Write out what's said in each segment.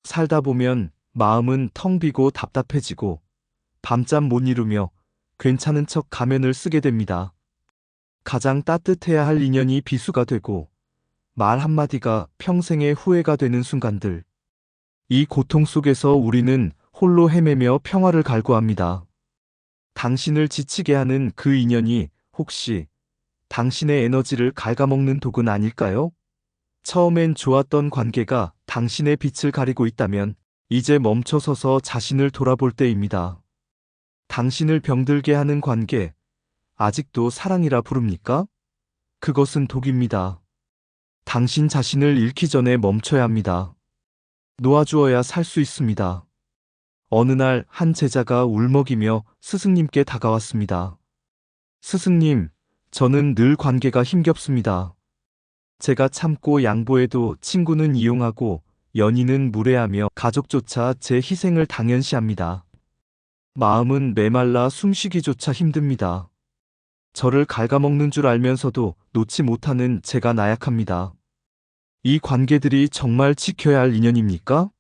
살다 보면 마음은 텅 비고 답답해지고 밤잠 못 이루며 괜찮은 척 가면을 쓰게 됩니다. 가장 따뜻해야 할 인연이 비수가 되고 말 한마디가 평생의 후회가 되는 순간들. 이 고통 속에서 우리는 홀로 헤매며 평화를 갈구합니다. 당신을 지치게 하는 그 인연이 혹시 당신의 에너지를 갉아먹는 독은 아닐까요? 처음엔 좋았던 관계가 당신의 빛을 가리고 있다면 이제 멈춰서서 자신을 돌아볼 때입니다. 당신을 병들게 하는 관계, 아직도 사랑이라 부릅니까? 그것은 독입니다. 당신 자신을 잃기 전에 멈춰야 합니다. 놓아주어야 살 수 있습니다. 어느 날 한 제자가 울먹이며 스승님께 다가왔습니다. 스승님, 저는 늘 관계가 힘겹습니다. 제가 참고 양보해도 친구는 이용하고 연인은 무례하며 가족조차 제 희생을 당연시합니다. 마음은 메말라 숨쉬기조차 힘듭니다. 저를 갉아먹는 줄 알면서도 놓지 못하는 제가 나약합니다. 이 관계들이 정말 지켜야 할 인연입니까?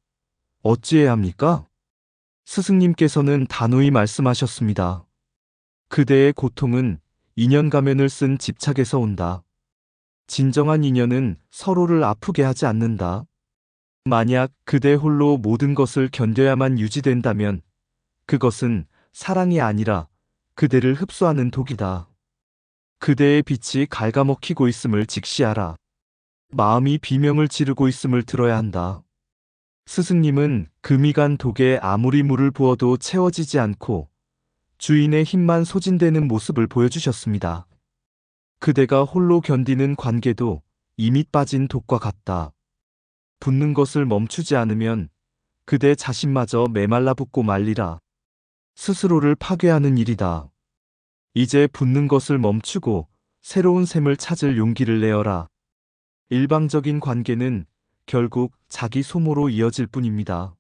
어찌해야 합니까? 스승님께서는 단호히 말씀하셨습니다. 그대의 고통은 인연 가면을 쓴 집착에서 온다. 진정한 인연은 서로를 아프게 하지 않는다. 만약 그대 홀로 모든 것을 견뎌야만 유지된다면 그것은 사랑이 아니라 그대를 흡수하는 독이다. 그대의 빛이 갉아먹히고 있음을 직시하라. 마음이 비명을 지르고 있음을 들어야 한다. 스승님은 금이 간 독에 아무리 물을 부어도 채워지지 않고 주인의 힘만 소진되는 모습을 보여주셨습니다. 그대가 홀로 견디는 관계도 이미 빠진 독과 같다. 붓는 것을 멈추지 않으면 그대 자신마저 메말라 붓고 말리라. 스스로를 파괴하는 일이다. 이제 붓는 것을 멈추고 새로운 샘을 찾을 용기를 내어라. 일방적인 관계는 결국 자기 소모로 이어질 뿐입니다.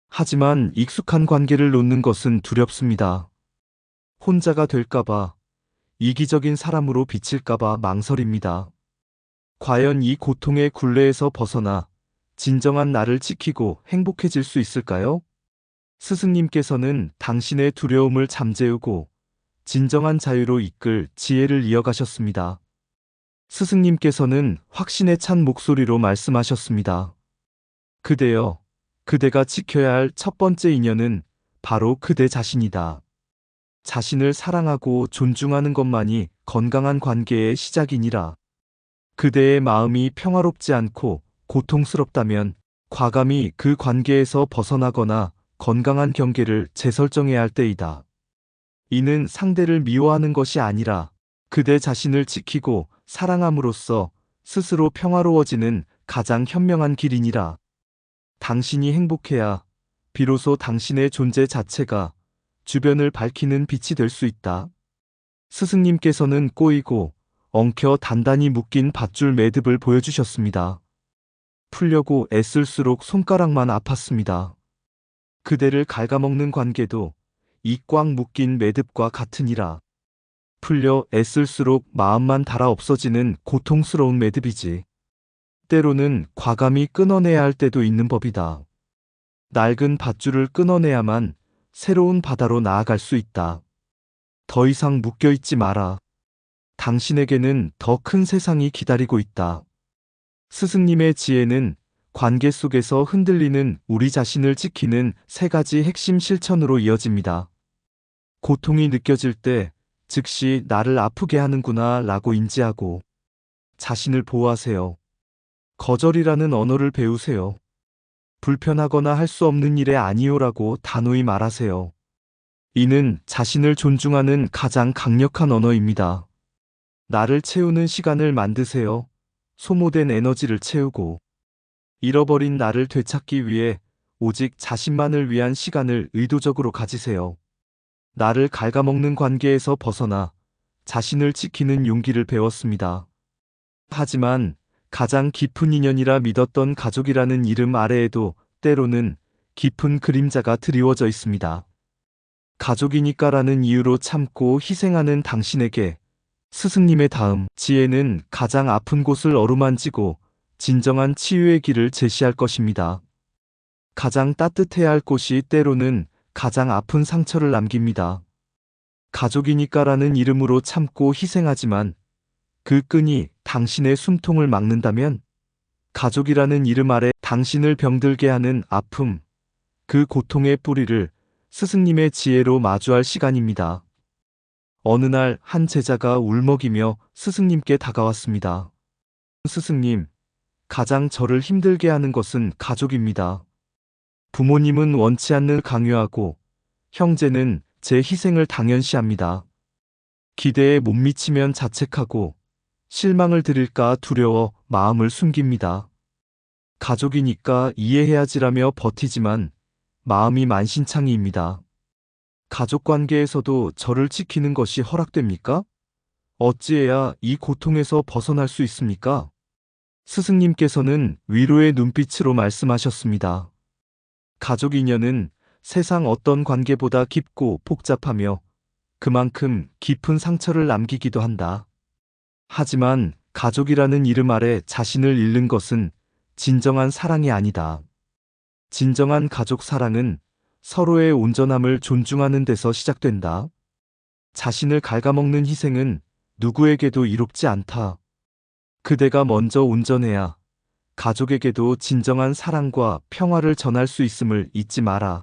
하지만 익숙한 관계를 놓는 것은 두렵습니다. 혼자가 될까봐, 이기적인 사람으로 비칠까봐 망설입니다. 과연 이 고통의 굴레에서 벗어나 진정한 나를 지키고 행복해질 수 있을까요? 스승님께서는 당신의 두려움을 잠재우고 진정한 자유로 이끌 지혜를 이어가셨습니다. 스승님께서는 확신에 찬 목소리로 말씀하셨습니다. 그대여, 그대가 지켜야 할 첫 번째 인연은 바로 그대 자신이다. 자신을 사랑하고 존중하는 것만이 건강한 관계의 시작이니라. 그대의 마음이 평화롭지 않고 고통스럽다면 과감히 그 관계에서 벗어나거나 건강한 경계를 재설정해야 할 때이다. 이는 상대를 미워하는 것이 아니라 그대 자신을 지키고 사랑함으로써 스스로 평화로워지는 가장 현명한 길이니라. 당신이 행복해야 비로소 당신의 존재 자체가 주변을 밝히는 빛이 될 수 있다. 스승님께서는 꼬이고 엉켜 단단히 묶인 밧줄 매듭을 보여주셨습니다. 풀려고 애쓸수록 손가락만 아팠습니다. 그대를 갉아먹는 관계도 이 꽉 묶인 매듭과 같으니라. 풀려 애쓸수록 마음만 닳아 없어지는 고통스러운 매듭이지. 때로는 과감히 끊어내야 할 때도 있는 법이다. 낡은 밧줄을 끊어내야만 새로운 바다로 나아갈 수 있다. 더 이상 묶여있지 마라. 당신에게는 더 큰 세상이 기다리고 있다. 스승님의 지혜는 관계 속에서 흔들리는 우리 자신을 지키는 세 가지 핵심 실천으로 이어집니다. 고통이 느껴질 때 즉시 나를 아프게 하는구나 라고 인지하고 자신을 보호하세요. 거절이라는 언어를 배우세요. 불편하거나 할 수 없는 일에 아니요라고 단호히 말하세요. 이는 자신을 존중하는 가장 강력한 언어입니다. 나를 채우는 시간을 만드세요. 소모된 에너지를 채우고 잃어버린 나를 되찾기 위해 오직 자신만을 위한 시간을 의도적으로 가지세요. 나를 갉아먹는 관계에서 벗어나 자신을 지키는 용기를 배웠습니다. 하지만 가장 깊은 인연이라 믿었던 가족이라는 이름 아래에도 때로는 깊은 그림자가 드리워져 있습니다. 가족이니까라는 이유로 참고 희생하는 당신에게 스승님의 다음 지혜는 가장 아픈 곳을 어루만지고 진정한 치유의 길을 제시할 것입니다. 가장 따뜻해야 할 곳이 때로는 가장 아픈 상처를 남깁니다. 가족이니까라는 이름으로 참고 희생하지만 그 끈이 당신의 숨통을 막는다면 가족이라는 이름 아래 당신을 병들게 하는 아픔, 그 고통의 뿌리를 스승님의 지혜로 마주할 시간입니다. 어느 날 한 제자가 울먹이며 스승님께 다가왔습니다. 스승님, 가장 저를 힘들게 하는 것은 가족입니다. 부모님은 원치 않는 강요하고 형제는 제 희생을 당연시합니다. 기대에 못 미치면 자책하고 실망을 드릴까 두려워 마음을 숨깁니다. 가족이니까 이해해야지라며 버티지만 마음이 만신창이입니다. 가족 관계에서도 저를 지키는 것이 허락됩니까? 어찌해야 이 고통에서 벗어날 수 있습니까? 스승님께서는 위로의 눈빛으로 말씀하셨습니다. 가족 인연은 세상 어떤 관계보다 깊고 복잡하며 그만큼 깊은 상처를 남기기도 한다. 하지만 가족이라는 이름 아래 자신을 잃는 것은 진정한 사랑이 아니다. 진정한 가족 사랑은 서로의 온전함을 존중하는 데서 시작된다. 자신을 갉아먹는 희생은 누구에게도 이롭지 않다. 그대가 먼저 온전해야 가족에게도 진정한 사랑과 평화를 전할 수 있음을 잊지 마라.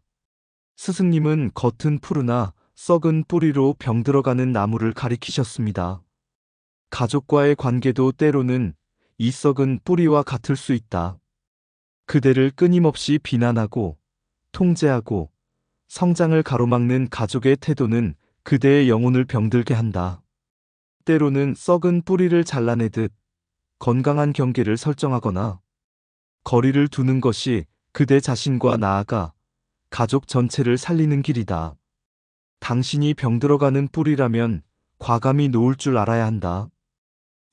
스승님은 겉은 푸르나 썩은 뿌리로 병들어가는 나무를 가리키셨습니다. 가족과의 관계도 때로는 이 썩은 뿌리와 같을 수 있다. 그대를 끊임없이 비난하고 통제하고 성장을 가로막는 가족의 태도는 그대의 영혼을 병들게 한다. 때로는 썩은 뿌리를 잘라내듯 건강한 경계를 설정하거나 거리를 두는 것이 그대 자신과 나아가 가족 전체를 살리는 길이다. 당신이 병들어가는 뿌리라면 과감히 놓을 줄 알아야 한다.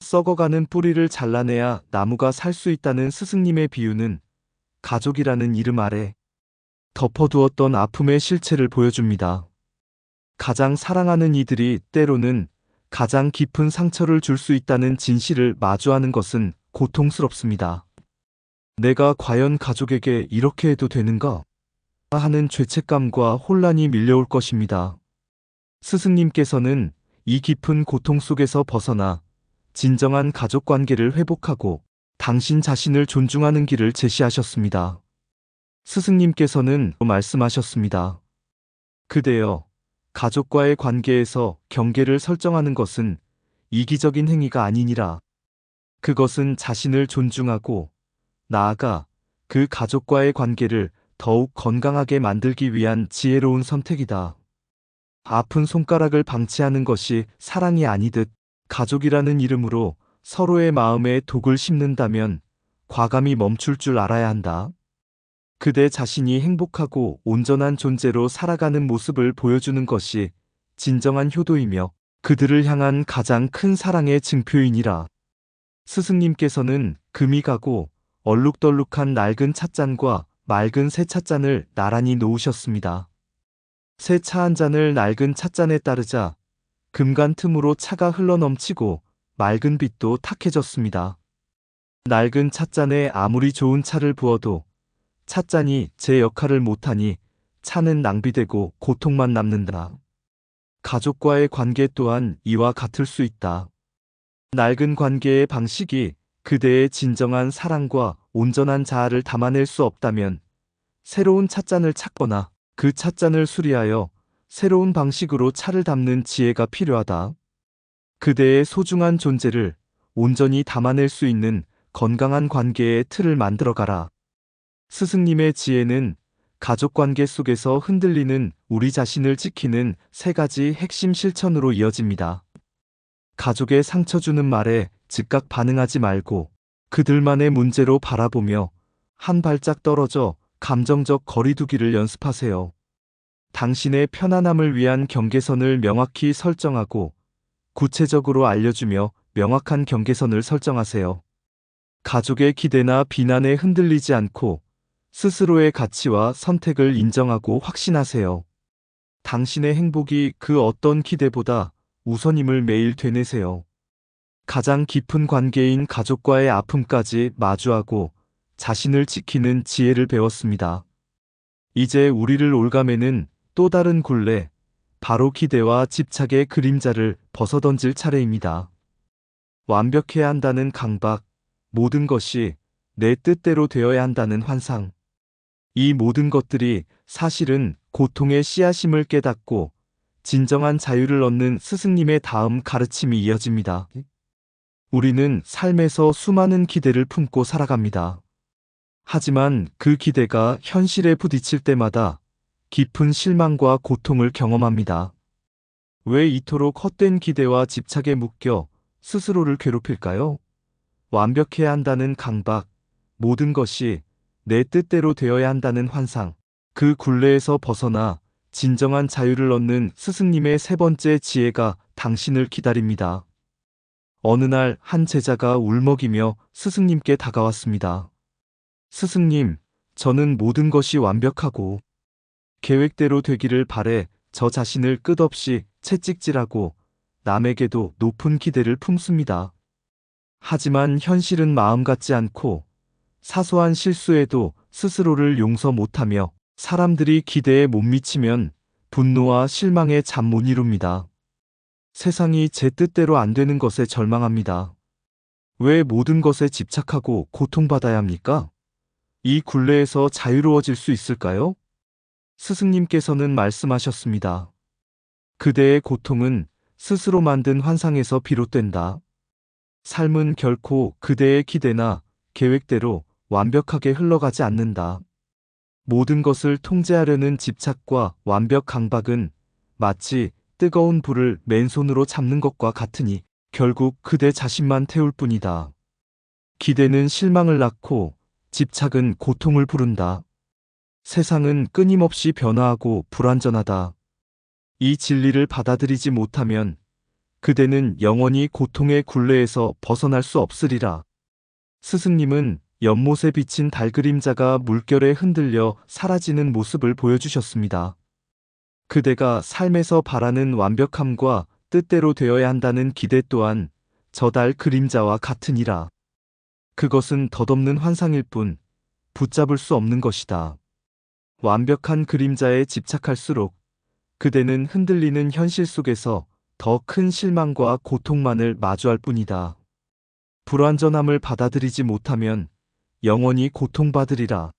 썩어가는 뿌리를 잘라내야 나무가 살 수 있다는 스승님의 비유는 가족이라는 이름 아래 덮어두었던 아픔의 실체를 보여줍니다. 가장 사랑하는 이들이 때로는 가장 깊은 상처를 줄 수 있다는 진실을 마주하는 것은 고통스럽습니다. 내가 과연 가족에게 이렇게 해도 되는가? 하는 죄책감과 혼란이 밀려올 것입니다. 스승님께서는 이 깊은 고통 속에서 벗어나 진정한 가족 관계를 회복하고 당신 자신을 존중하는 길을 제시하셨습니다. 스승님께서는 말씀하셨습니다. 그대여, 가족과의 관계에서 경계를 설정하는 것은 이기적인 행위가 아니니라. 그것은 자신을 존중하고 나아가 그 가족과의 관계를 더욱 건강하게 만들기 위한 지혜로운 선택이다. 아픈 손가락을 방치하는 것이 사랑이 아니듯 가족이라는 이름으로 서로의 마음에 독을 심는다면 과감히 멈출 줄 알아야 한다. 그대 자신이 행복하고 온전한 존재로 살아가는 모습을 보여주는 것이 진정한 효도이며 그들을 향한 가장 큰 사랑의 증표이니라. 스승님께서는 금이 가고 얼룩덜룩한 낡은 찻잔과 맑은 새 찻잔을 나란히 놓으셨습니다. 새 차 한 잔을 낡은 찻잔에 따르자 금간 틈으로 차가 흘러넘치고 맑은 빛도 탁해졌습니다. 낡은 찻잔에 아무리 좋은 차를 부어도 찻잔이 제 역할을 못하니 차는 낭비되고 고통만 남는다. 가족과의 관계 또한 이와 같을 수 있다. 낡은 관계의 방식이 그대의 진정한 사랑과 온전한 자아를 담아낼 수 없다면 새로운 찻잔을 찾거나 그 찻잔을 수리하여 새로운 방식으로 차를 담는 지혜가 필요하다. 그대의 소중한 존재를 온전히 담아낼 수 있는 건강한 관계의 틀을 만들어가라. 스승님의 지혜는 가족관계 속에서 흔들리는 우리 자신을 지키는 세 가지 핵심 실천으로 이어집니다. 가족의 상처 주는 말에 즉각 반응하지 말고 그들만의 문제로 바라보며 한 발짝 떨어져 감정적 거리두기를 연습하세요. 당신의 편안함을 위한 경계선을 명확히 설정하고 구체적으로 알려주며 명확한 경계선을 설정하세요. 가족의 기대나 비난에 흔들리지 않고 스스로의 가치와 선택을 인정하고 확신하세요. 당신의 행복이 그 어떤 기대보다 우선임을 매일 되뇌세요. 가장 깊은 관계인 가족과의 아픔까지 마주하고 자신을 지키는 지혜를 배웠습니다. 이제 우리를 올가매는 또 다른 굴레, 바로 기대와 집착의 그림자를 벗어던질 차례입니다. 완벽해야 한다는 강박, 모든 것이 내 뜻대로 되어야 한다는 환상. 이 모든 것들이 사실은 고통의 씨앗임을 깨닫고 진정한 자유를 얻는 스승님의 다음 가르침이 이어집니다. 우리는 삶에서 수많은 기대를 품고 살아갑니다. 하지만 그 기대가 현실에 부딪힐 때마다 깊은 실망과 고통을 경험합니다. 왜 이토록 헛된 기대와 집착에 묶여 스스로를 괴롭힐까요? 완벽해야 한다는 강박, 모든 것이 내 뜻대로 되어야 한다는 환상, 그 굴레에서 벗어나 진정한 자유를 얻는 스승님의 세 번째 지혜가 당신을 기다립니다. 어느 날 한 제자가 울먹이며 스승님께 다가왔습니다. 스승님, 저는 모든 것이 완벽하고 계획대로 되기를 바래 저 자신을 끝없이 채찍질하고 남에게도 높은 기대를 품습니다. 하지만 현실은 마음 같지 않고 사소한 실수에도 스스로를 용서 못하며 사람들이 기대에 못 미치면 분노와 실망에 잠 못 이룹니다. 세상이 제 뜻대로 안 되는 것에 절망합니다. 왜 모든 것에 집착하고 고통받아야 합니까? 이 굴레에서 자유로워질 수 있을까요? 스승님께서는 말씀하셨습니다. 그대의 고통은 스스로 만든 환상에서 비롯된다. 삶은 결코 그대의 기대나 계획대로 완벽하게 흘러가지 않는다. 모든 것을 통제하려는 집착과 완벽 강박은 마치 뜨거운 불을 맨손으로 잡는 것과 같으니 결국 그대 자신만 태울 뿐이다. 기대는 실망을 낳고 집착은 고통을 부른다. 세상은 끊임없이 변화하고 불완전하다. 이 진리를 받아들이지 못하면 그대는 영원히 고통의 굴레에서 벗어날 수 없으리라. 스승님은 연못에 비친 달그림자가 물결에 흔들려 사라지는 모습을 보여주셨습니다. 그대가 삶에서 바라는 완벽함과 뜻대로 되어야 한다는 기대 또한 저 달 그림자와 같으니라. 그것은 덧없는 환상일 뿐 붙잡을 수 없는 것이다. 완벽한 그림자에 집착할수록 그대는 흔들리는 현실 속에서 더 큰 실망과 고통만을 마주할 뿐이다. 불완전함을 받아들이지 못하면 영원히 고통받으리라.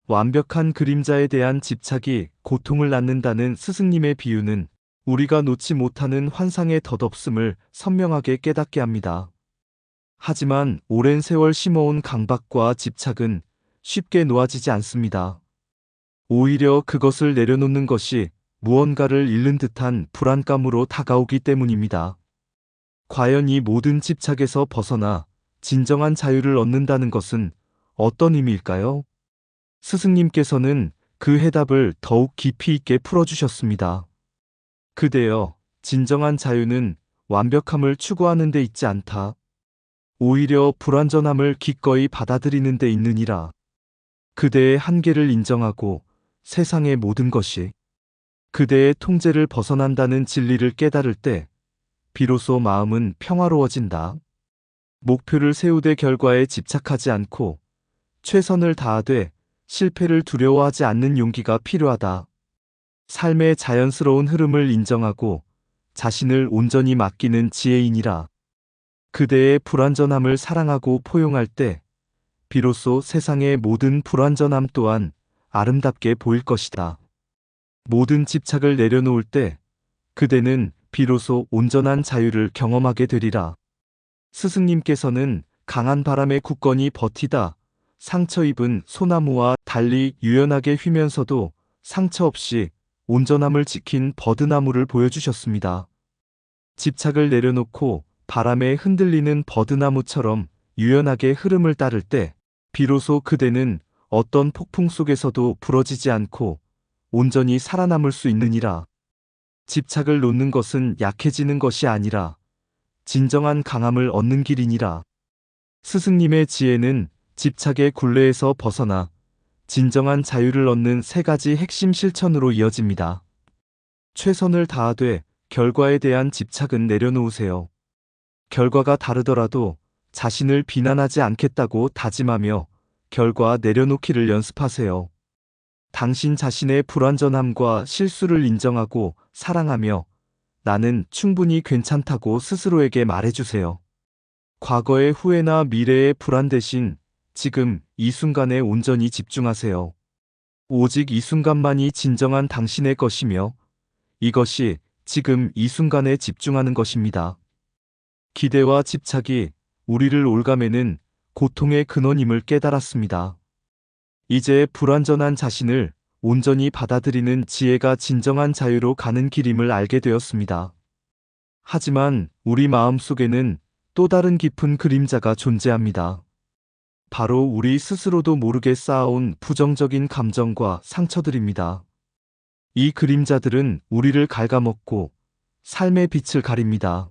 완벽한 그림자에 대한 집착이 고통을 낳는다는 스승님의 비유는 우리가 놓지 못하는 환상의 덧없음을 선명하게 깨닫게 합니다. 하지만 오랜 세월 심어온 강박과 집착은 쉽게 놓아지지 않습니다. 오히려 그것을 내려놓는 것이 무언가를 잃는 듯한 불안감으로 다가오기 때문입니다. 과연 이 모든 집착에서 벗어나 진정한 자유를 얻는다는 것은 어떤 의미일까요? 스승님께서는 그 해답을 더욱 깊이 있게 풀어주셨습니다. 그대여, 진정한 자유는 완벽함을 추구하는 데 있지 않다. 오히려 불완전함을 기꺼이 받아들이는 데 있느니라. 그대의 한계를 인정하고 세상의 모든 것이 그대의 통제를 벗어난다는 진리를 깨달을 때 비로소 마음은 평화로워진다. 목표를 세우되 결과에 집착하지 않고 최선을 다하되 실패를 두려워하지 않는 용기가 필요하다. 삶의 자연스러운 흐름을 인정하고 자신을 온전히 맡기는 지혜인이라. 그대의 불완전함을 사랑하고 포용할 때 비로소 세상의 모든 불완전함 또한 아름답게 보일 것이다. 모든 집착을 내려놓을 때 그대는 비로소 온전한 자유를 경험하게 되리라. 스승님께서는 강한 바람에 굳건히 버티다 상처 입은 소나무와 달리 유연하게 휘면서도 상처 없이 온전함을 지킨 버드나무를 보여주셨습니다. 집착을 내려놓고 바람에 흔들리는 버드나무처럼 유연하게 흐름을 따를 때 비로소 그대는 어떤 폭풍 속에서도 부러지지 않고 온전히 살아남을 수 있느니라. 집착을 놓는 것은 약해지는 것이 아니라 진정한 강함을 얻는 길이니라. 스승님의 지혜는 집착의 굴레에서 벗어나 진정한 자유를 얻는 세 가지 핵심 실천으로 이어집니다. 최선을 다하되 결과에 대한 집착은 내려놓으세요. 결과가 다르더라도 자신을 비난하지 않겠다고 다짐하며 결과 내려놓기를 연습하세요. 당신 자신의 불완전함과 실수를 인정하고 사랑하며 나는 충분히 괜찮다고 스스로에게 말해주세요. 과거의 후회나 미래의 불안 대신 지금 이 순간에 온전히 집중하세요. 오직 이 순간만이 진정한 당신의 것이며 이것이 지금 이 순간에 집중하는 것입니다. 기대와 집착이 우리를 올가매는 고통의 근원임을 깨달았습니다. 이제 불완전한 자신을 온전히 받아들이는 지혜가 진정한 자유로 가는 길임을 알게 되었습니다. 하지만 우리 마음 속에는 또 다른 깊은 그림자가 존재합니다. 바로 우리 스스로도 모르게 쌓아온 부정적인 감정과 상처들입니다. 이 그림자들은 우리를 갉아먹고 삶의 빛을 가립니다.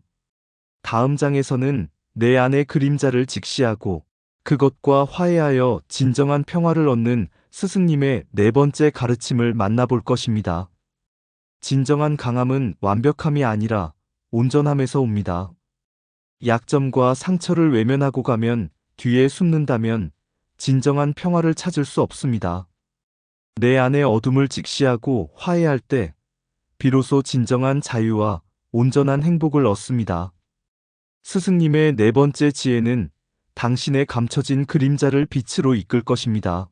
다음 장에서는 내 안의 그림자를 직시하고 그것과 화해하여 진정한 평화를 얻는 스승님의 네 번째 가르침을 만나볼 것입니다. 진정한 강함은 완벽함이 아니라 온전함에서 옵니다. 약점과 상처를 외면하고 가면 뒤에 숨는다면 진정한 평화를 찾을 수 없습니다. 내 안의 어둠을 직시하고 화해할 때 비로소 진정한 자유와 온전한 행복을 얻습니다. 스승님의 네 번째 지혜는 당신의 감춰진 그림자를 빛으로 이끌 것입니다.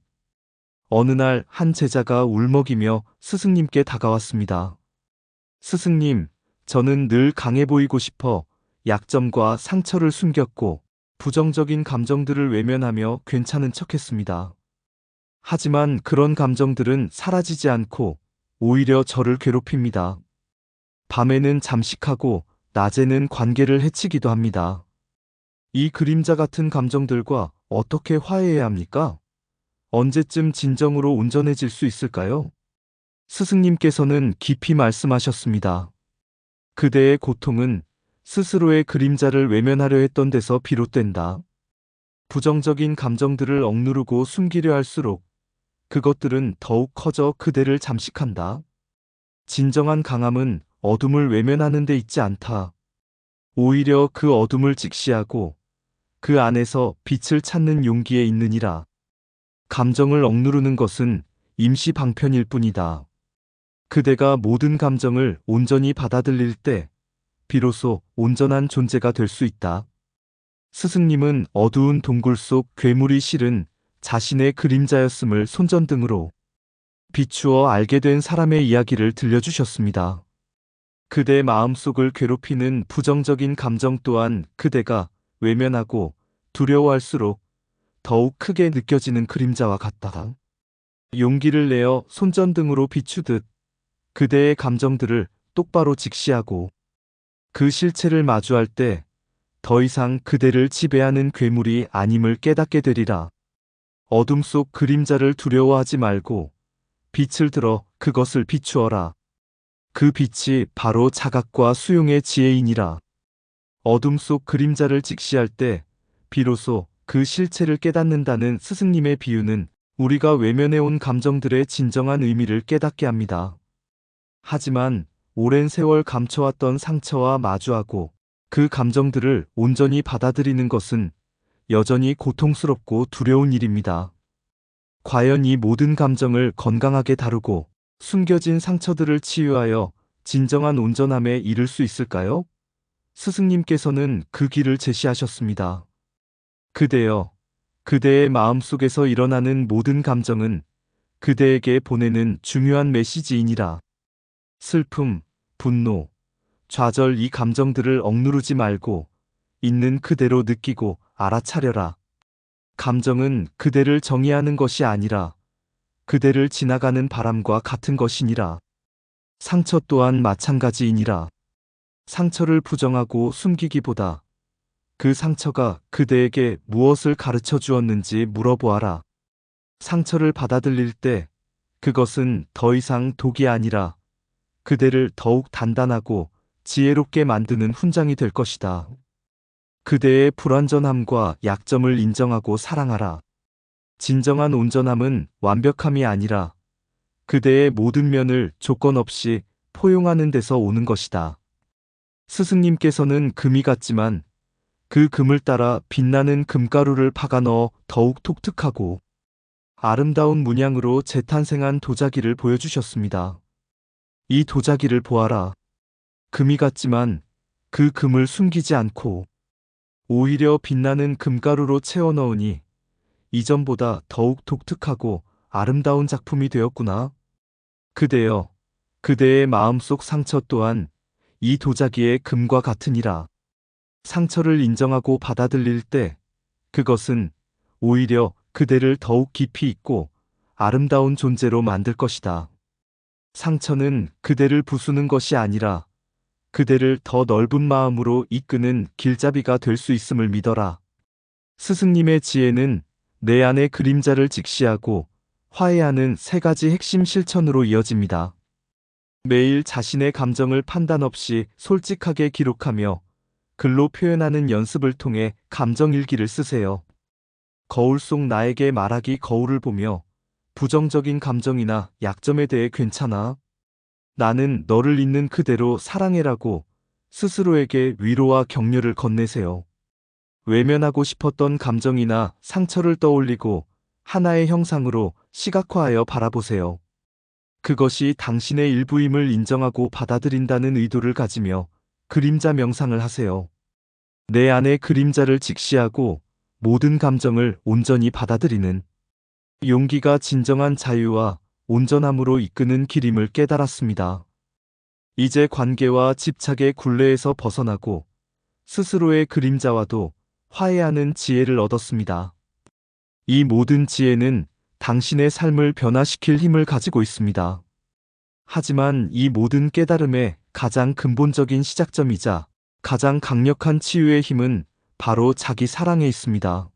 어느 날 한 제자가 울먹이며 스승님께 다가왔습니다. 스승님, 저는 늘 강해 보이고 싶어 약점과 상처를 숨겼고 부정적인 감정들을 외면하며 괜찮은 척했습니다. 하지만 그런 감정들은 사라지지 않고 오히려 저를 괴롭힙니다. 밤에는 잠식하고 낮에는 관계를 해치기도 합니다. 이 그림자 같은 감정들과 어떻게 화해해야 합니까? 언제쯤 진정으로 온전해질 수 있을까요? 스승님께서는 깊이 말씀하셨습니다. 그대의 고통은 스스로의 그림자를 외면하려 했던 데서 비롯된다. 부정적인 감정들을 억누르고 숨기려 할수록 그것들은 더욱 커져 그대를 잠식한다. 진정한 강함은 어둠을 외면하는 데 있지 않다. 오히려 그 어둠을 직시하고 그 안에서 빛을 찾는 용기에 있느니라. 감정을 억누르는 것은 임시 방편일 뿐이다. 그대가 모든 감정을 온전히 받아들일 때 비로소 온전한 존재가 될 수 있다. 스승님은 어두운 동굴 속 괴물이 실은 자신의 그림자였음을 손전등으로 비추어 알게 된 사람의 이야기를 들려주셨습니다. 그대 마음속을 괴롭히는 부정적인 감정 또한 그대가 외면하고 두려워할수록 더욱 크게 느껴지는 그림자와 같다. 용기를 내어 손전등으로 비추듯 그대의 감정들을 똑바로 직시하고 그 실체를 마주할 때 더 이상 그대를 지배하는 괴물이 아님을 깨닫게 되리라. 어둠 속 그림자를 두려워하지 말고 빛을 들어 그것을 비추어라. 그 빛이 바로 자각과 수용의 지혜이니라. 어둠 속 그림자를 직시할 때 비로소 그 실체를 깨닫는다는 스승님의 비유는 우리가 외면해온 감정들의 진정한 의미를 깨닫게 합니다. 하지만 오랜 세월 감춰왔던 상처와 마주하고 그 감정들을 온전히 받아들이는 것은 여전히 고통스럽고 두려운 일입니다. 과연 이 모든 감정을 건강하게 다루고 숨겨진 상처들을 치유하여 진정한 온전함에 이를 수 있을까요? 스승님께서는 그 길을 제시하셨습니다. 그대여, 그대의 마음속에서 일어나는 모든 감정은 그대에게 보내는 중요한 메시지이니라. 슬픔, 분노, 좌절 이 감정들을 억누르지 말고 있는 그대로 느끼고 알아차려라. 감정은 그대를 정의하는 것이 아니라 그대를 지나가는 바람과 같은 것이니라. 상처 또한 마찬가지이니라. 상처를 부정하고 숨기기보다 그 상처가 그대에게 무엇을 가르쳐 주었는지 물어보아라. 상처를 받아들일 때 그것은 더 이상 독이 아니라 그대를 더욱 단단하고 지혜롭게 만드는 훈장이 될 것이다. 그대의 불완전함과 약점을 인정하고 사랑하라. 진정한 온전함은 완벽함이 아니라 그대의 모든 면을 조건 없이 포용하는 데서 오는 것이다. 스승님께서는 금이 같지만 그 금을 따라 빛나는 금가루를 박아 넣어 더욱 독특하고 아름다운 문양으로 재탄생한 도자기를 보여주셨습니다. 이 도자기를 보아라. 금이 같지만 그 금을 숨기지 않고 오히려 빛나는 금가루로 채워 넣으니 이전보다 더욱 독특하고 아름다운 작품이 되었구나. 그대여, 그대의 마음속 상처 또한 이 도자기의 금과 같으니라. 상처를 인정하고 받아들일 때 그것은 오히려 그대를 더욱 깊이 있고 아름다운 존재로 만들 것이다. 상처는 그대를 부수는 것이 아니라 그대를 더 넓은 마음으로 이끄는 길잡이가 될 수 있음을 믿어라. 스승님의 지혜는 내 안의 그림자를 직시하고 화해하는 세 가지 핵심 실천으로 이어집니다. 매일 자신의 감정을 판단 없이 솔직하게 기록하며 글로 표현하는 연습을 통해 감정일기를 쓰세요. 거울 속 나에게 말하기. 거울을 보며 부정적인 감정이나 약점에 대해 괜찮아. 나는 너를 있는 그대로 사랑해라고 스스로에게 위로와 격려를 건네세요. 외면하고 싶었던 감정이나 상처를 떠올리고 하나의 형상으로 시각화하여 바라보세요. 그것이 당신의 일부임을 인정하고 받아들인다는 의도를 가지며 그림자 명상을 하세요. 내 안의 그림자를 직시하고 모든 감정을 온전히 받아들이는 용기가 진정한 자유와 온전함으로 이끄는 길임을 깨달았습니다. 이제 관계와 집착의 굴레에서 벗어나고 스스로의 그림자와도 화해하는 지혜를 얻었습니다. 이 모든 지혜는 당신의 삶을 변화시킬 힘을 가지고 있습니다. 하지만 이 모든 깨달음의 가장 근본적인 시작점이자 가장 강력한 치유의 힘은 바로 자기 사랑에 있습니다.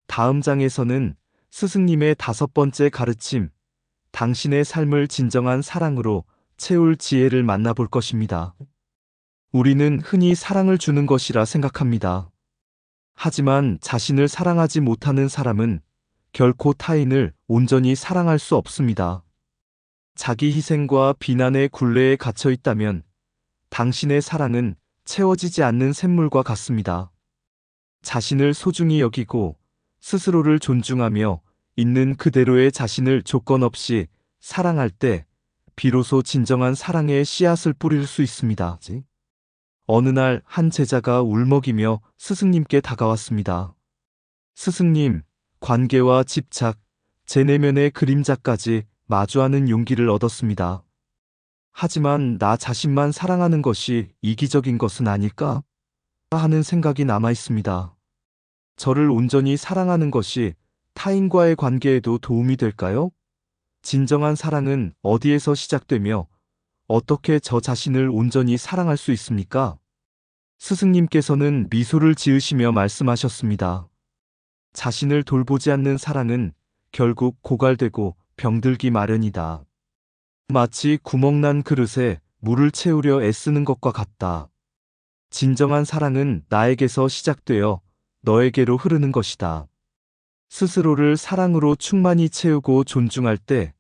다음 장에서는 스승님의 5번째 가르침, 당신의 삶을 진정한 사랑으로 채울 지혜를 만나볼 것입니다. 우리는 흔히 사랑을 주는 것이라 생각합니다. 하지만 자신을 사랑하지 못하는 사람은 결코 타인을 온전히 사랑할 수 없습니다. 자기 희생과 비난의 굴레에 갇혀 있다면 당신의 사랑은 채워지지 않는 샘물과 같습니다. 자신을 소중히 여기고 스스로를 존중하며 있는 그대로의 자신을 조건 없이 사랑할 때 비로소 진정한 사랑의 씨앗을 뿌릴 수 있습니다. 어느 날 한 제자가 울먹이며 스승님께 다가왔습니다. 스승님, 관계와 집착, 제 내면의 그림자까지 마주하는 용기를 얻었습니다. 하지만 나 자신만 사랑하는 것이 이기적인 것은 아닐까? 하는 생각이 남아 있습니다. 저를 온전히 사랑하는 것이 타인과의 관계에도 도움이 될까요? 진정한 사랑은 어디에서 시작되며 어떻게 저 자신을 온전히 사랑할 수 있습니까? 스승님께서는 미소를 지으시며 말씀하셨습니다. 자신을 돌보지 않는 사랑은 결국 고갈되고 병들기 마련이다. 마치 구멍난 그릇에 물을 채우려 애쓰는 것과 같다. 진정한 사랑은 나에게서 시작되어 너에게로 흐르는 것이다. 스스로를 사랑으로 충만히 채우고 존중할 때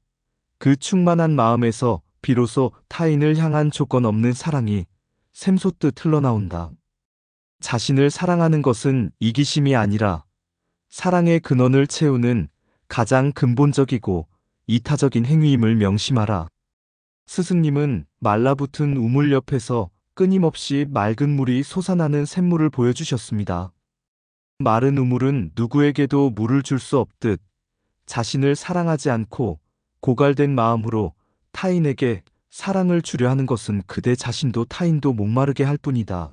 그 충만한 마음에서 비로소 타인을 향한 조건 없는 사랑이 샘솟듯 흘러나온다. 자신을 사랑하는 것은 이기심이 아니라 사랑의 근원을 채우는 가장 근본적이고 이타적인 행위임을 명심하라. 스승님은 말라붙은 우물 옆에서 끊임없이 맑은 물이 솟아나는 샘물을 보여주셨습니다. 마른 우물은 누구에게도 물을 줄 수 없듯 자신을 사랑하지 않고 고갈된 마음으로 타인에게 사랑을 주려 하는 것은 그대 자신도 타인도 목마르게 할 뿐이다.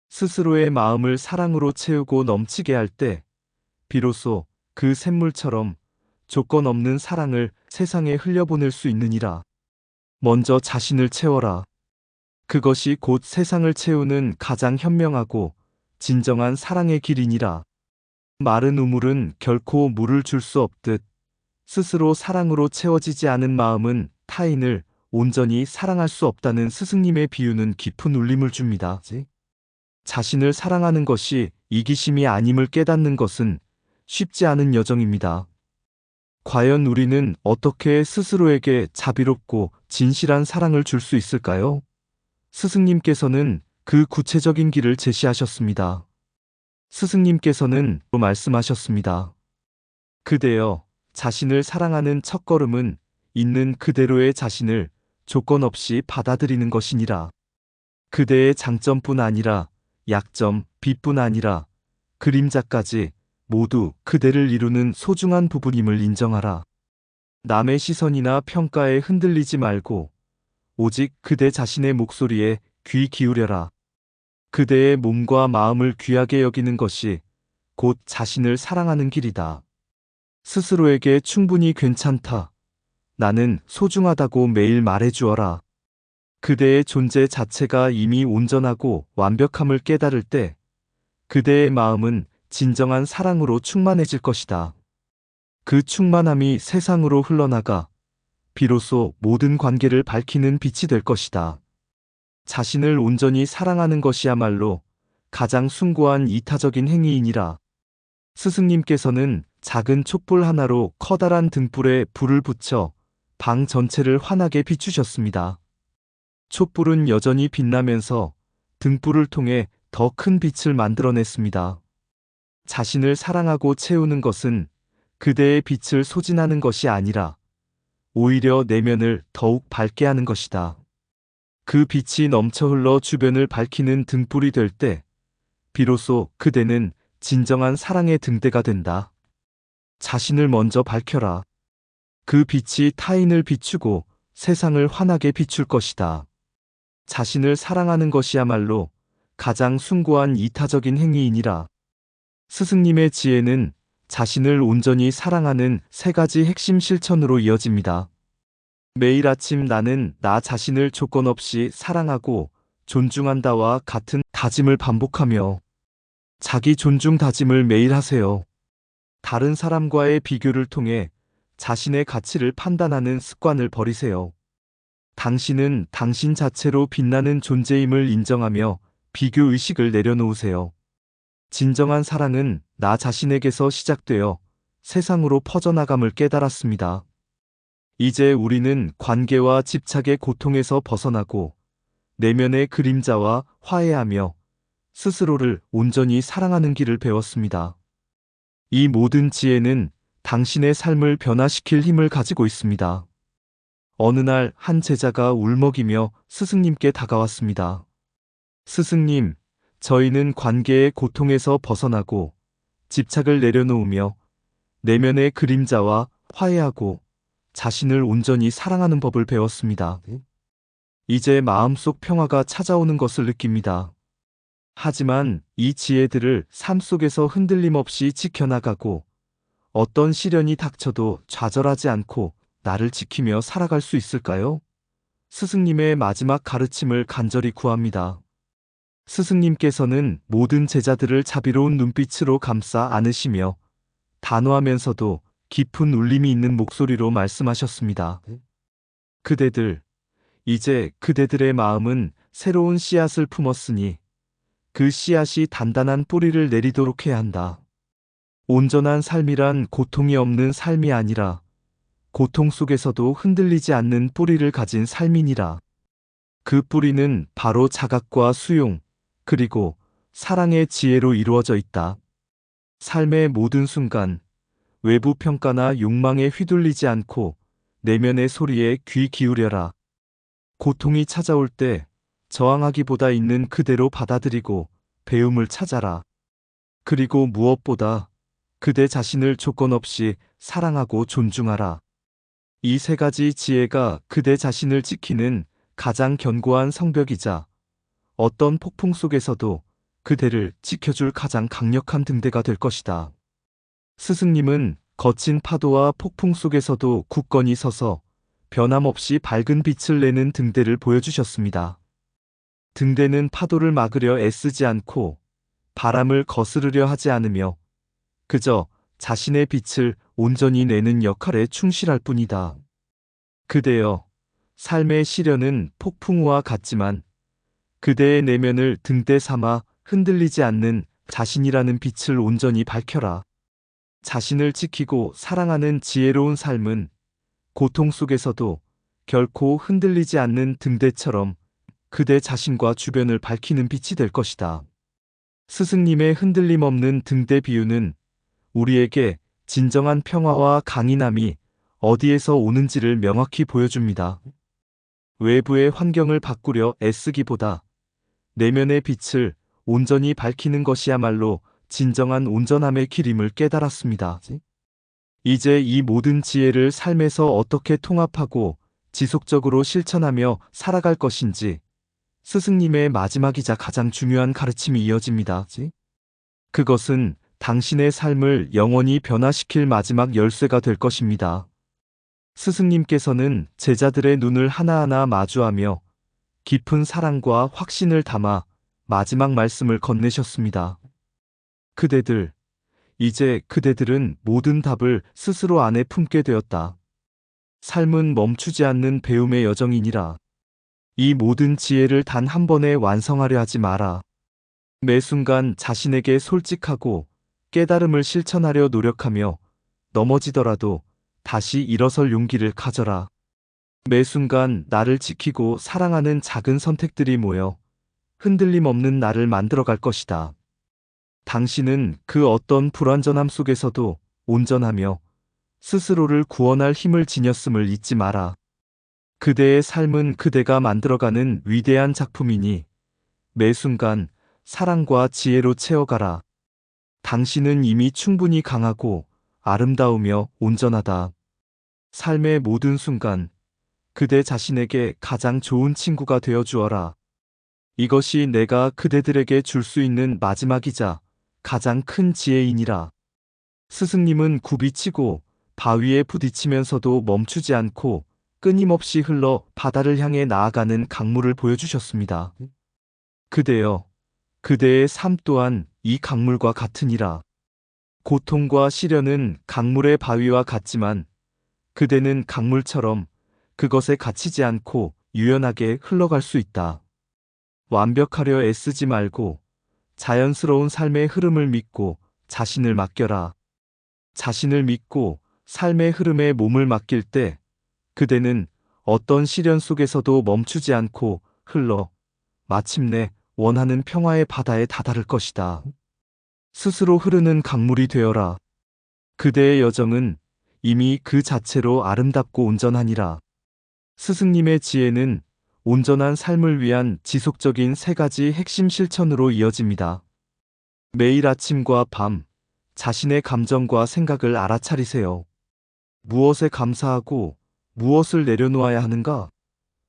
스스로의 마음을 사랑으로 채우고 넘치게 할 때 비로소 그 샘물처럼 조건 없는 사랑을 세상에 흘려보낼 수 있느니라. 먼저 자신을 채워라. 그것이 곧 세상을 채우는 가장 현명하고 진정한 사랑의 길이니라. 마른 우물은 결코 물을 줄 수 없듯 스스로 사랑으로 채워지지 않은 마음은 타인을 온전히 사랑할 수 없다는 스승님의 비유는 깊은 울림을 줍니다. 자신을 사랑하는 것이 이기심이 아님을 깨닫는 것은 쉽지 않은 여정입니다. 과연 우리는 어떻게 스스로에게 자비롭고 진실한 사랑을 줄 수 있을까요? 스승님께서는 그 구체적인 길을 제시하셨습니다. 스승님께서는 말씀하셨습니다. 그대여, 자신을 사랑하는 첫걸음은 있는 그대로의 자신을 조건 없이 받아들이는 것이니라. 그대의 장점뿐 아니라 약점, 빛뿐 아니라 그림자까지 모두 그대를 이루는 소중한 부분임을 인정하라. 남의 시선이나 평가에 흔들리지 말고 오직 그대 자신의 목소리에 귀 기울여라. 그대의 몸과 마음을 귀하게 여기는 것이 곧 자신을 사랑하는 길이다. 스스로에게 충분히 괜찮다. 나는 소중하다고 매일 말해주어라. 그대의 존재 자체가 이미 온전하고 완벽함을 깨달을 때 그대의 마음은 진정한 사랑으로 충만해질 것이다. 그 충만함이 세상으로 흘러나가 비로소 모든 관계를 밝히는 빛이 될 것이다. 자신을 온전히 사랑하는 것이야말로 가장 숭고한 이타적인 행위이니라. 스승님께서는 작은 촛불 하나로 커다란 등불에 불을 붙여 방 전체를 환하게 비추셨습니다. 촛불은 여전히 빛나면서 등불을 통해 더 큰 빛을 만들어냈습니다. 자신을 사랑하고 채우는 것은 그대의 빛을 소진하는 것이 아니라 오히려 내면을 더욱 밝게 하는 것이다. 그 빛이 넘쳐 흘러 주변을 밝히는 등불이 될 때 비로소 그대는 진정한 사랑의 등대가 된다. 자신을 먼저 밝혀라. 그 빛이 타인을 비추고 세상을 환하게 비출 것이다. 자신을 사랑하는 것이야말로 가장 숭고한 이타적인 행위이니라. 스승님의 지혜는 자신을 온전히 사랑하는 3가지 핵심 실천으로 이어집니다. 매일 아침 나는 나 자신을 조건 없이 사랑하고 존중한다와 같은 다짐을 반복하며 자기 존중 다짐을 매일 하세요. 다른 사람과의 비교를 통해 자신의 가치를 판단하는 습관을 버리세요. 당신은 당신 자체로 빛나는 존재임을 인정하며 비교 의식을 내려놓으세요. 진정한 사랑은 나 자신에게서 시작되어 세상으로 퍼져나감을 깨달았습니다. 이제 우리는 관계와 집착의 고통에서 벗어나고 내면의 그림자와 화해하며 스스로를 온전히 사랑하는 길을 배웠습니다. 이 모든 지혜는 당신의 삶을 변화시킬 힘을 가지고 있습니다. 어느 날 한 제자가 울먹이며 스승님께 다가왔습니다. 스승님, 저희는 관계의 고통에서 벗어나고 집착을 내려놓으며 내면의 그림자와 화해하고 자신을 온전히 사랑하는 법을 배웠습니다. 이제 마음속 평화가 찾아오는 것을 느낍니다. 하지만 이 지혜들을 삶 속에서 흔들림 없이 지켜나가고 어떤 시련이 닥쳐도 좌절하지 않고 나를 지키며 살아갈 수 있을까요? 스승님의 마지막 가르침을 간절히 구합니다. 스승님께서는 모든 제자들을 자비로운 눈빛으로 감싸 안으시며 단호하면서도 깊은 울림이 있는 목소리로 말씀하셨습니다. 그대들, 이제 그대들의 마음은 새로운 씨앗을 품었으니 그 씨앗이 단단한 뿌리를 내리도록 해야 한다. 온전한 삶이란 고통이 없는 삶이 아니라 고통 속에서도 흔들리지 않는 뿌리를 가진 삶이니라. 그 뿌리는 바로 자각과 수용, 그리고 사랑의 지혜로 이루어져 있다. 삶의 모든 순간, 외부 평가나 욕망에 휘둘리지 않고 내면의 소리에 귀 기울여라. 고통이 찾아올 때 저항하기보다 있는 그대로 받아들이고 배움을 찾아라. 그리고 무엇보다 그대 자신을 조건 없이 사랑하고 존중하라. 이 3가지 지혜가 그대 자신을 지키는 가장 견고한 성벽이자 어떤 폭풍 속에서도 그대를 지켜줄 가장 강력한 등대가 될 것이다. 스승님은 거친 파도와 폭풍 속에서도 굳건히 서서 변함없이 밝은 빛을 내는 등대를 보여주셨습니다. 등대는 파도를 막으려 애쓰지 않고 바람을 거스르려 하지 않으며 그저 자신의 빛을 온전히 내는 역할에 충실할 뿐이다. 그대여, 삶의 시련은 폭풍우와 같지만 그대의 내면을 등대 삼아 흔들리지 않는 자신이라는 빛을 온전히 밝혀라. 자신을 지키고 사랑하는 지혜로운 삶은 고통 속에서도 결코 흔들리지 않는 등대처럼 그대 자신과 주변을 밝히는 빛이 될 것이다. 스승님의 흔들림 없는 등대 비유는 우리에게 진정한 평화와 강인함이 어디에서 오는지를 명확히 보여줍니다. 외부의 환경을 바꾸려 애쓰기보다 내면의 빛을 온전히 밝히는 것이야말로 진정한 온전함의 길임을 깨달았습니다. 이제 이 모든 지혜를 삶에서 어떻게 통합하고 지속적으로 실천하며 살아갈 것인지 스승님의 마지막이자 가장 중요한 가르침이 이어집니다. 그것은 당신의 삶을 영원히 변화시킬 마지막 열쇠가 될 것입니다. 스승님께서는 제자들의 눈을 하나하나 마주하며 깊은 사랑과 확신을 담아 마지막 말씀을 건네셨습니다. 그대들, 이제 그대들은 모든 답을 스스로 안에 품게 되었다. 삶은 멈추지 않는 배움의 여정이니라. 이 모든 지혜를 단 한 번에 완성하려 하지 마라. 매 순간 자신에게 솔직하고 깨달음을 실천하려 노력하며 넘어지더라도 다시 일어설 용기를 가져라. 매 순간 나를 지키고 사랑하는 작은 선택들이 모여 흔들림 없는 나를 만들어갈 것이다. 당신은 그 어떤 불완전함 속에서도 온전하며 스스로를 구원할 힘을 지녔음을 잊지 마라. 그대의 삶은 그대가 만들어가는 위대한 작품이니 매 순간 사랑과 지혜로 채워가라. 당신은 이미 충분히 강하고 아름다우며 온전하다. 삶의 모든 순간 그대 자신에게 가장 좋은 친구가 되어 주어라. 이것이 내가 그대들에게 줄 수 있는 마지막이자 가장 큰 지혜이니라. 스승님은 굽이치고 바위에 부딪히면서도 멈추지 않고 끊임없이 흘러 바다를 향해 나아가는 강물을 보여주셨습니다. 그대여, 그대의 삶 또한 이 강물과 같으니라. 고통과 시련은 강물의 바위와 같지만 그대는 강물처럼 그것에 갇히지 않고 유연하게 흘러갈 수 있다. 완벽하려 애쓰지 말고 자연스러운 삶의 흐름을 믿고 자신을 맡겨라. 자신을 믿고 삶의 흐름에 몸을 맡길 때 그대는 어떤 시련 속에서도 멈추지 않고 흘러 마침내 원하는 평화의 바다에 다다를 것이다. 스스로 흐르는 강물이 되어라. 그대의 여정은 이미 그 자체로 아름답고 온전하니라. 스승님의 지혜는 온전한 삶을 위한 지속적인 세 가지 핵심 실천으로 이어집니다. 매일 아침과 밤, 자신의 감정과 생각을 알아차리세요. 무엇에 감사하고 무엇을 내려놓아야 하는가?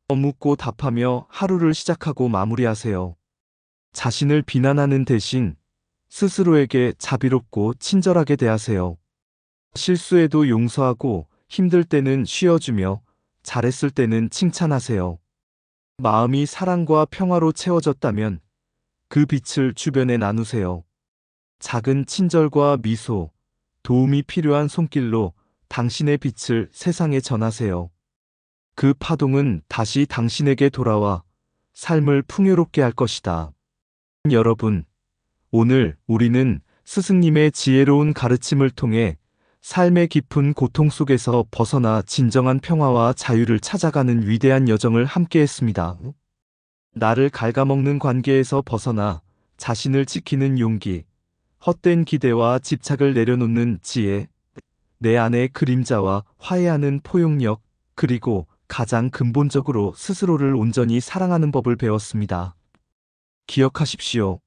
묻고 답하며 하루를 시작하고 마무리하세요. 자신을 비난하는 대신 스스로에게 자비롭고 친절하게 대하세요. 실수에도 용서하고 힘들 때는 쉬어주며 잘했을 때는 칭찬하세요. 마음이 사랑과 평화로 채워졌다면 그 빛을 주변에 나누세요. 작은 친절과 미소, 도움이 필요한 손길로 당신의 빛을 세상에 전하세요. 그 파동은 다시 당신에게 돌아와 삶을 풍요롭게 할 것이다. 여러분, 오늘 우리는 스승님의 지혜로운 가르침을 통해 삶의 깊은 고통 속에서 벗어나 진정한 평화와 자유를 찾아가는 위대한 여정을 함께 했습니다. 나를 갉아먹는 관계에서 벗어나 자신을 지키는 용기, 헛된 기대와 집착을 내려놓는 지혜, 내 안의 그림자와 화해하는 포용력, 그리고 가장 근본적으로 스스로를 온전히 사랑하는 법을 배웠습니다. 기억하십시오.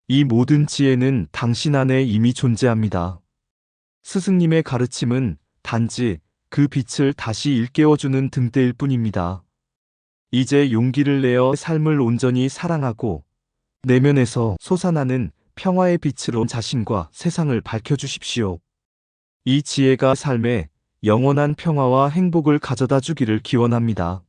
이 모든 지혜는 당신 안에 이미 존재합니다. 스승님의 가르침은 단지 그 빛을 다시 일깨워주는 등대일 뿐입니다. 이제 용기를 내어 삶을 온전히 사랑하고 내면에서 솟아나는 평화의 빛으로 자신과 세상을 밝혀주십시오. 이 지혜가 삶에 영원한 평화와 행복을 가져다 주기를 기원합니다.